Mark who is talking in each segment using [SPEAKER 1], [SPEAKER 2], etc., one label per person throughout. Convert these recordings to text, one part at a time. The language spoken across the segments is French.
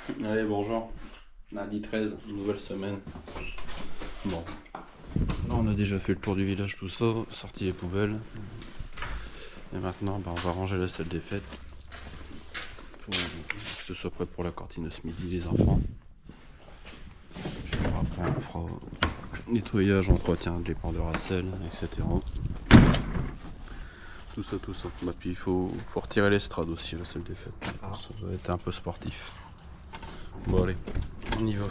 [SPEAKER 1] Allez, bonjour. Lundi 13, nouvelle semaine. Bon. Là, on a déjà fait le tour du village, tout ça, sorti les poubelles. Et maintenant, on va ranger la salle des fêtes. Pour que ce soit prêt pour la cantine de ce midi, les enfants. Puis après, on fera nettoyage, entretien des ports de racelle, etc. Tout ça. Bah, puis il faut retirer l'estrade aussi, la salle des fêtes. Ça va être un peu sportif. Bon, allez, on y va.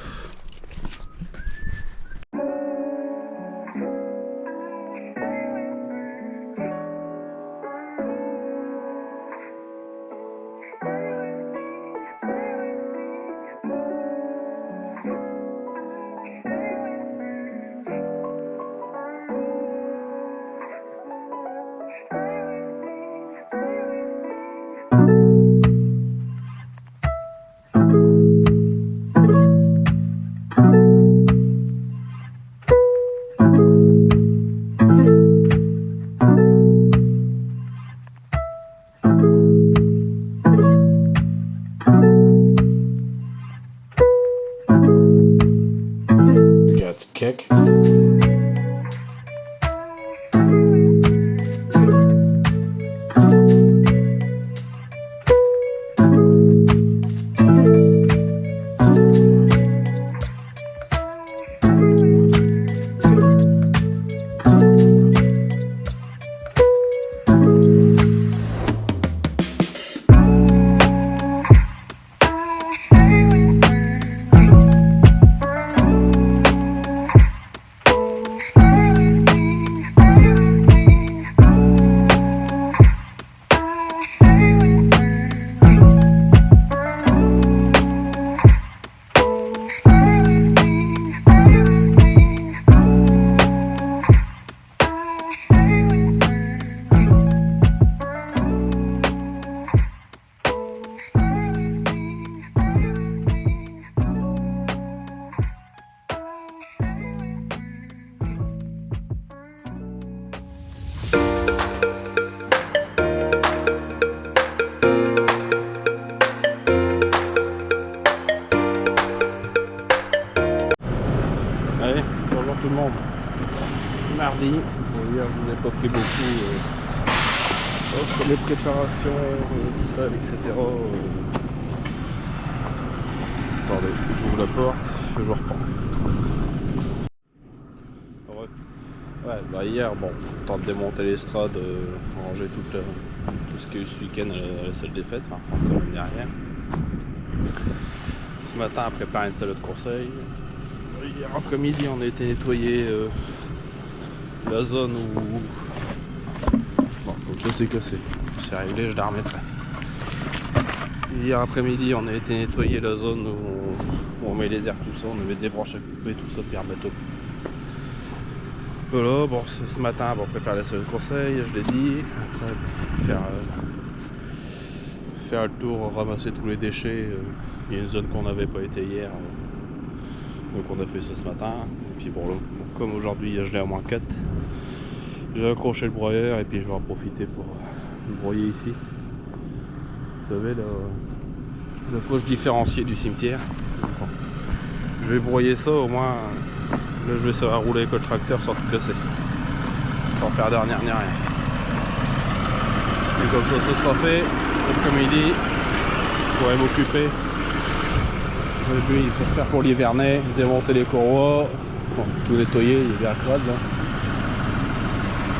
[SPEAKER 1] Kick. Allez, bonjour tout le monde. Mardi, bon, hier je vous ai pas pris beaucoup sur les préparations, salles, etc. Attendez, j'ouvre la porte, je reprends. Ouais, bah hier, bon, temps de démonter l'estrade, ranger tout ce qu'il y a eu ce week-end à la salle des fêtes, enfin, la semaine dernière. Ce matin, on prépare une salade de conseil. Hier après-midi, on a été nettoyer la zone où... Bon, donc ça c'est cassé. C'est réglé, je la remettrai. Hier après-midi, on a été nettoyer la zone où on met les airs, tout ça. On avait des branches à couper, tout ça, pierre bateau. Voilà, bon, ce matin, on prépare la salle de conseil, je l'ai dit. Après, faire le tour, ramasser tous les déchets. Il y a une zone qu'on n'avait pas été hier. Donc on a fait ça ce matin. Et puis bon, là, comme aujourd'hui je l'ai à moins 4, j'ai accroché le broyeur et puis je vais en profiter pour le broyer ici. Vous savez, la fauche différenciée du cimetière. Bon, je vais broyer ça au moins. Là je vais savoir rouler avec le tracteur sans tout casser. Sans faire dernière ni rien. Et comme ça ce sera fait, l'après-midi, je pourrai m'occuper. Il faut faire pour l'hivernais, démonter les courroies, bon, tout nettoyer, il est bien crade là.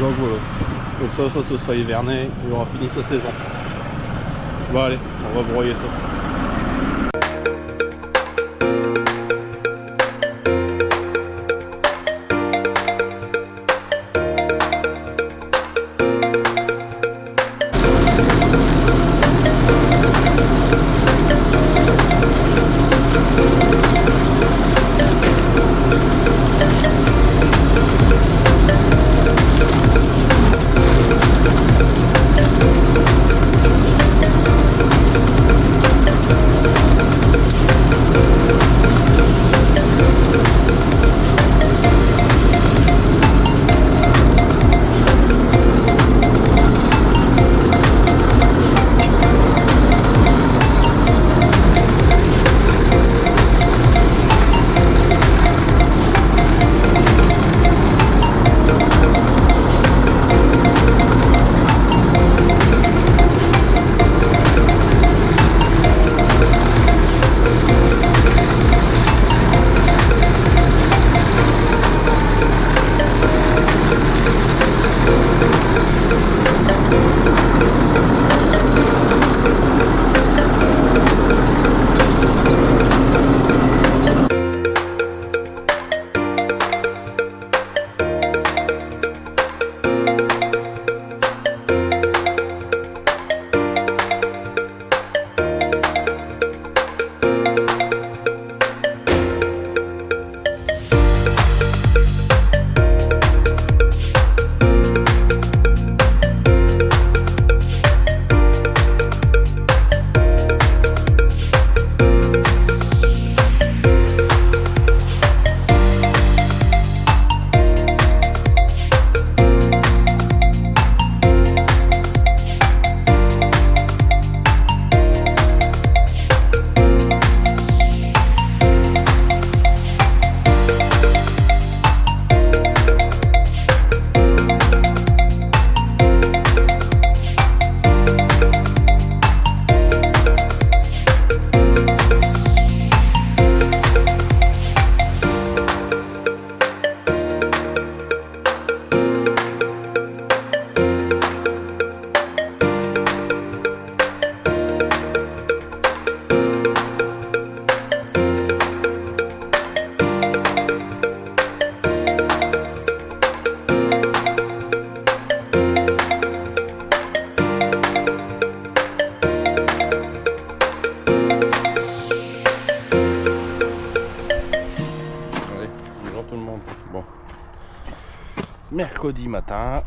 [SPEAKER 1] Donc voilà, comme ça ce sera hiverné, il aura fini sa saison. Bon allez, on va broyer ça. Mercredi matin.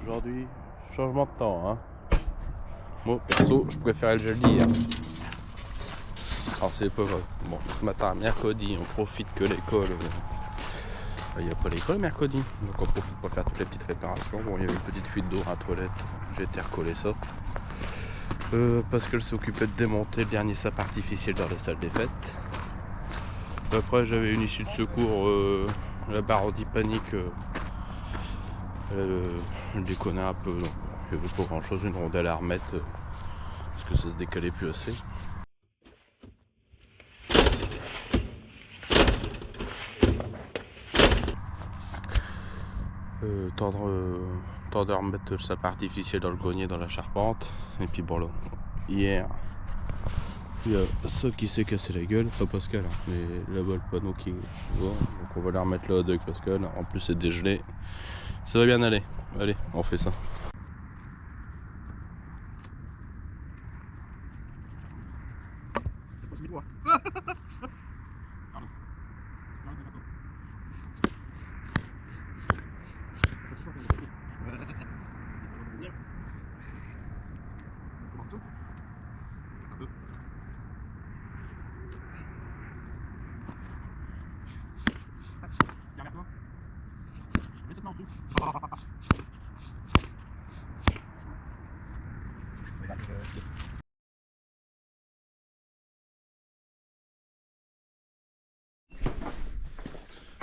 [SPEAKER 1] Aujourd'hui, changement de temps. Hein. Moi, perso, je préférais le gel d'hier. Alors, c'est pas vrai. Bon, ce matin, mercredi, on profite que l'école. Il n'y a pas l'école mercredi. Donc, on profite pour faire toutes les petites réparations. Bon, il y avait une petite fuite d'eau à la toilette. J'ai été recoller ça. Parce qu'elle s'occupait de démonter le dernier sapin artificiel dans la salle des fêtes. Après, j'avais une issue de secours. La barre anti-panique, elle déconnait un peu, donc il n'y avait pas grand chose, une rondelle à remettre parce que ça se décalait plus assez. Temps de remettre le sapin artificiel dans le grenier, dans la charpente, et puis bon là, hier, il y a ça qui s'est cassé la gueule, pas Pascal, hein, mais là-bas le panneau qui va, donc on va la remettre là avec Pascal, en plus c'est dégelé, ça va bien aller, allez on fait ça.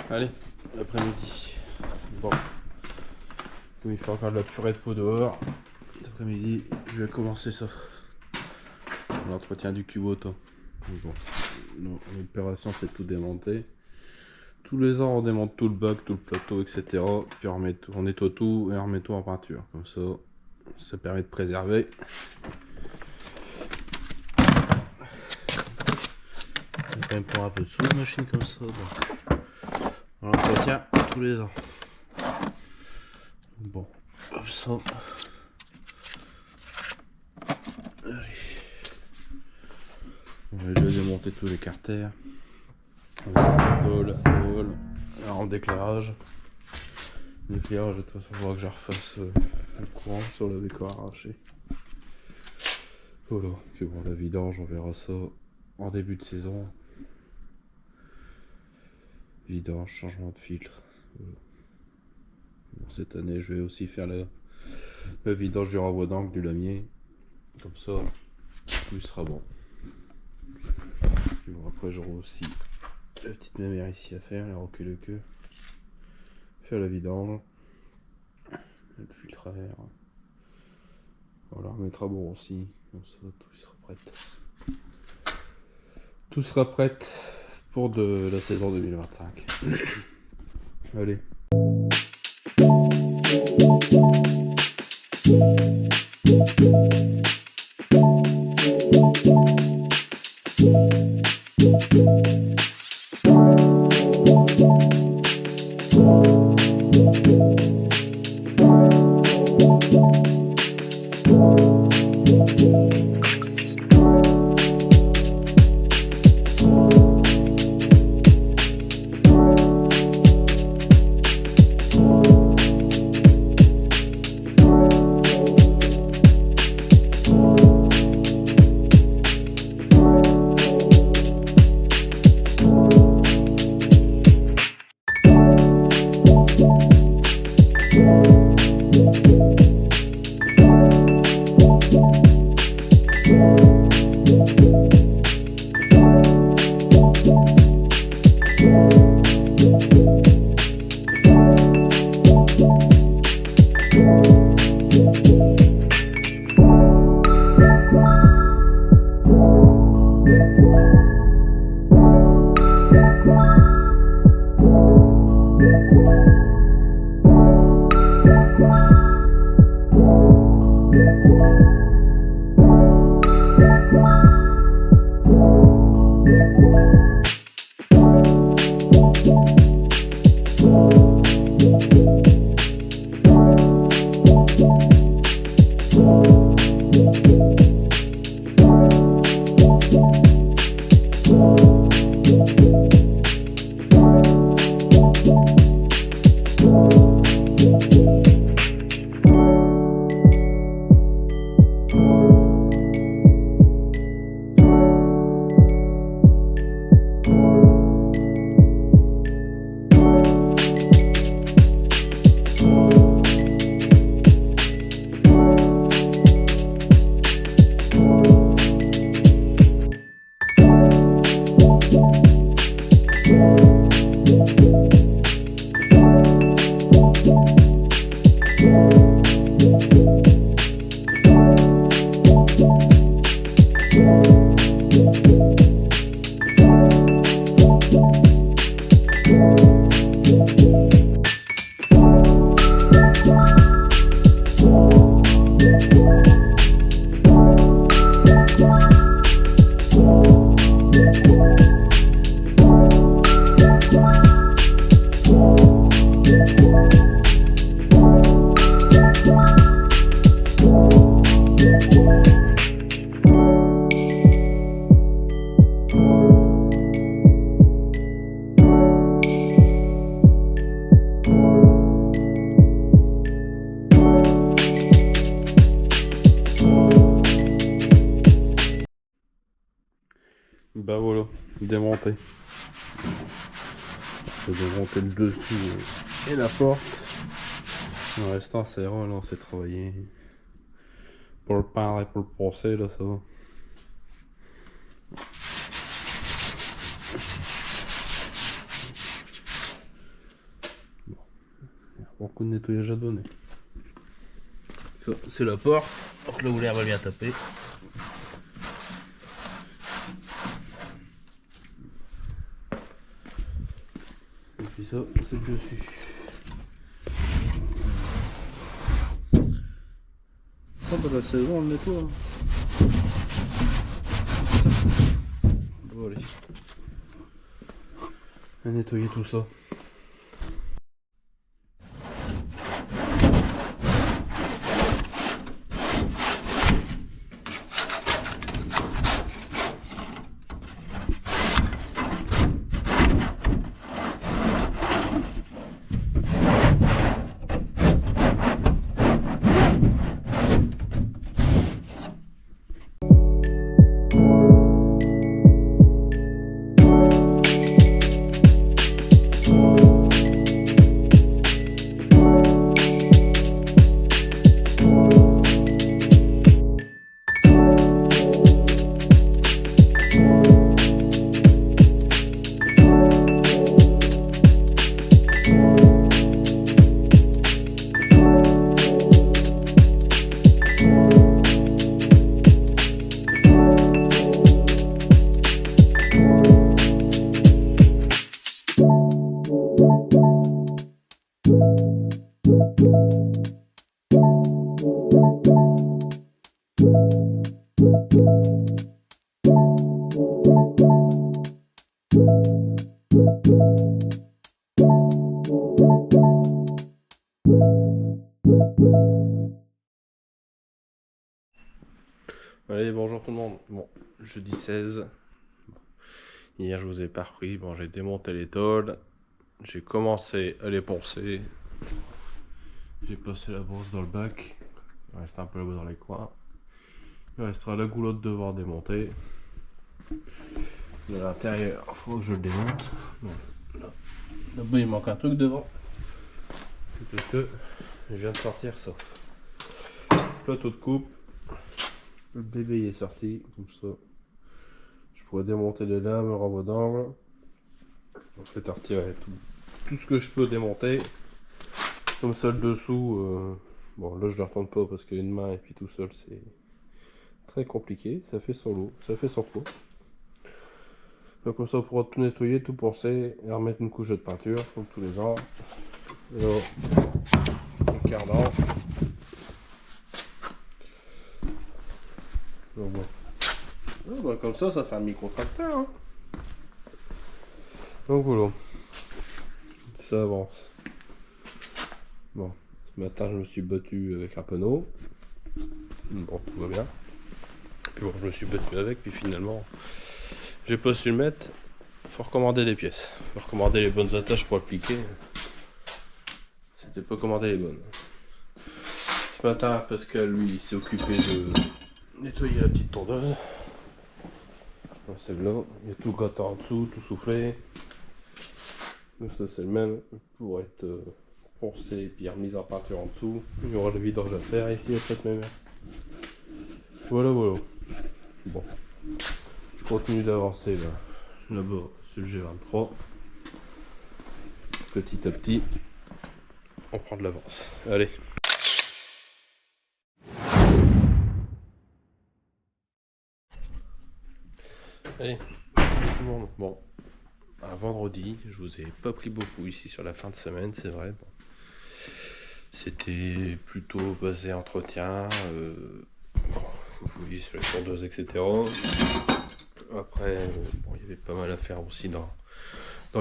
[SPEAKER 1] Allez, l'après-midi. Bon, comme il fait encore de la purée de peau dehors, cet après-midi, je vais commencer ça. L'entretien du cuboto. Bon, l'opération c'est tout démonter. Tous les ans on démonte tout le bac, tout le plateau, etc. Puis on nettoie tout et on remet tout en peinture. Comme ça permet de préserver. On va quand même prendre un peu de sous de machine comme ça. Donc, on l'entretient tous les ans. Bon, comme ça. Allez. On va déjà démonter tous les carters. Vol, en déclarage. L'éclairage, de toute façon, il faudra que je refasse le courant sur le bécor arraché. Voilà, puis bon, la vidange, on verra ça en début de saison. Vidange, changement de filtre. Voilà. Bon, cette année, je vais aussi faire la vidange du renvoi d'angle du lamier. Comme ça, tout sera bon. Puis bon, après, j'aurai aussi la petite mémère ici à faire, la recul de queue. Faire la vidange. Le filtre à air. On la remettra bon aussi. Comme ça, tout sera prêt. Tout sera prêt pour de la saison 2025. Allez. Bah voilà, démonté. Je vais démonter le dessus et la porte. Le restant c'est rare, là on s'est travaillé. Pour le peindre et pour le poncer là ça va. Bon, il y a beaucoup de nettoyage à donner. Ça c'est la porte, donc là où l'air va bien taper. Et puis ça, c'est le dessus. Ça, bah, la saison, on le nettoie. Bon, allez. On va nettoyer tout ça. Allez, bonjour tout le monde. Bon, jeudi 16. Hier, je vous ai pas repris. Bon, j'ai démonté les tôles. J'ai commencé à les poncer. J'ai passé la brosse dans le bac. Il reste un peu là-bas dans les coins. Il restera la goulotte devant démonter. De l'intérieur, il faut que je le démonte. Là-bas, il manque un truc devant. C'est parce que je viens de sortir ça. Plateau de coupe. Le bébé est sorti, comme ça. Je pourrais démonter les lames, le renvoi d'angle. En fait, retirer tout ce que je peux démonter. Comme ça, le dessous. Bon, là, je ne le retourne pas parce qu'une main et puis tout seul, c'est très compliqué. Ça fait son lot, ça fait son poids. Donc comme ça on pourra tout nettoyer, tout poncer et remettre une couche de peinture comme tous les ans. Et un quart d'an. Donc bon. Ah, bah, comme ça fait un micro-tracteur. Hein. Donc voilà. Ça avance. Bon, ce matin je me suis battu avec un pneu. Bon, tout va bien. Puis bon, je me suis battu avec, puis finalement, j'ai pas su le mettre. Faut recommander des pièces. Faut recommander les bonnes attaches pour appliquer. C'était pas commandé les bonnes. Ce matin, Pascal, lui, il s'est occupé de nettoyer la petite tondeuse. C'est là, il y a tout le gratteur en dessous, tout soufflé. Donc ça c'est le même pour être poncé et puis remise en peinture en dessous. Il y aura le vidange à faire ici à cette même. Voilà. Bon. Je continue d'avancer là-bas sur le G23. Petit à petit, on prend de l'avance. Allez. Allez, tout le monde. Bon, un vendredi, je vous ai pas pris beaucoup ici sur la fin de semaine, c'est vrai. Bon. C'était plutôt basé entretien, vous voyez sur les tondeuses, etc. Après, bon, il y avait pas mal à faire aussi dans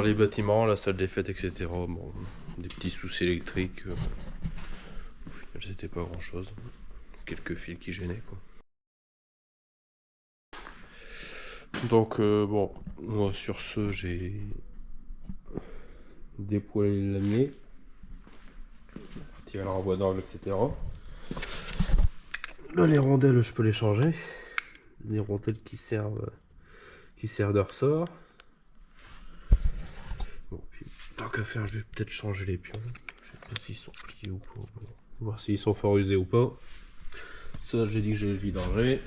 [SPEAKER 1] les bâtiments, la salle des fêtes, etc. Bon, des petits soucis électriques. Au final, c'était pas grand chose. Quelques fils qui gênaient, quoi. Donc bon, moi sur ce j'ai dépoilé le lamier, retiré le renvoi d'angle, etc. Là les rondelles je peux les changer, des rondelles qui servent de ressort. Bon, puis tant qu'à faire je vais peut-être changer les pions, je sais pas s'ils sont pliés ou pas, bon, voir s'ils sont fort usés ou pas. Ça j'ai dit que j'allais le vidanger.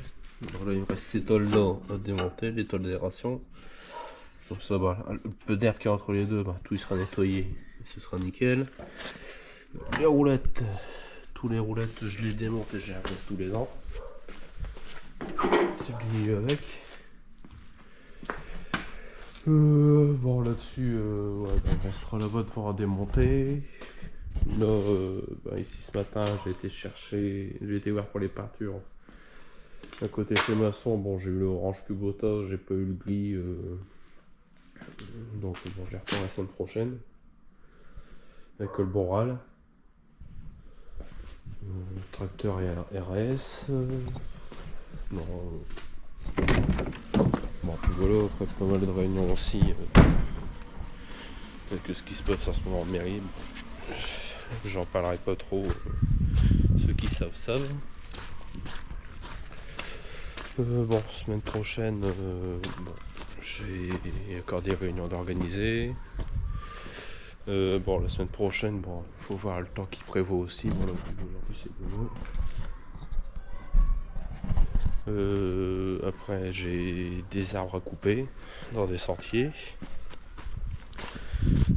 [SPEAKER 1] Alors là il me reste ces tôles là à démonter, les tôles d'aération. Comme ça, bah, le peu d'herbe qu'il y a entre les deux, bah, tout il sera nettoyé et ce sera nickel. Les roulettes, tous les roulettes je les démonte et je les remplace tous les ans. C'est du milieu avec. Bon là-dessus, ouais, bah, on restera là-bas devant à démonter. Là, bah, ici ce matin j'ai été voir pour les peintures. À côté chez maçon, bon j'ai eu le orange plus beau j'ai pas eu le gris. Donc bon, j'y retourne la semaine prochaine avec le Boral, tracteur et RS. Non. Bon, puis voilà, après pas mal de réunions aussi. Peut-être que ce qui se passe en ce moment en mairie, j'en parlerai pas trop. Ceux qui savent. Bon, semaine prochaine, bon, j'ai encore des réunions d'organiser. Bon, la semaine prochaine, bon, faut voir le temps qui prévaut aussi. Bon, là, aujourd'hui c'est beau. Après, j'ai des arbres à couper dans des sentiers.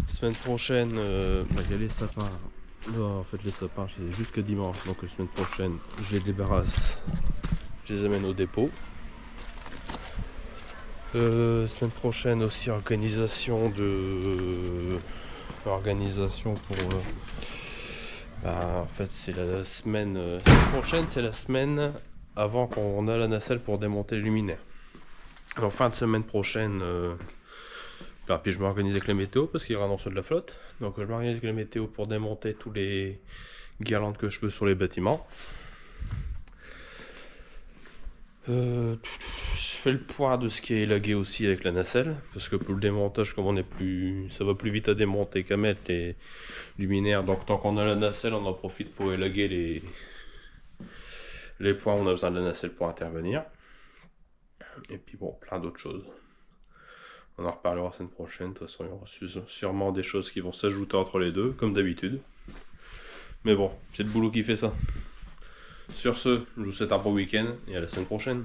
[SPEAKER 1] Semaine prochaine, bah, il y a les sapins. Non, en fait, les sapins, c'est jusque dimanche. Donc, la semaine prochaine, je les débarrasse. Je les amène au dépôt. Semaine prochaine aussi, organisation pour bah, en fait c'est la semaine prochaine, c'est la semaine avant qu'on a la nacelle pour démonter les luminaires. Alors fin de semaine prochaine, bah, puis je m'organise avec les météos parce qu'il y aura de la flotte, donc je m'organise avec les météos pour démonter tous les guirlandes que je peux sur les bâtiments. Je fais le point de ce qui est élagué aussi avec la nacelle, parce que pour le démontage, comme ça va plus vite à démonter qu'à mettre les luminaires, donc tant qu'on a la nacelle, on en profite pour élaguer les points où on a besoin de la nacelle pour intervenir. Et puis bon, plein d'autres choses. On en reparlera la semaine prochaine, de toute façon il y aura sûrement des choses qui vont s'ajouter entre les deux, comme d'habitude. Mais bon, c'est le boulot qui fait ça. Sur ce, je vous souhaite un bon week-end et à la semaine prochaine.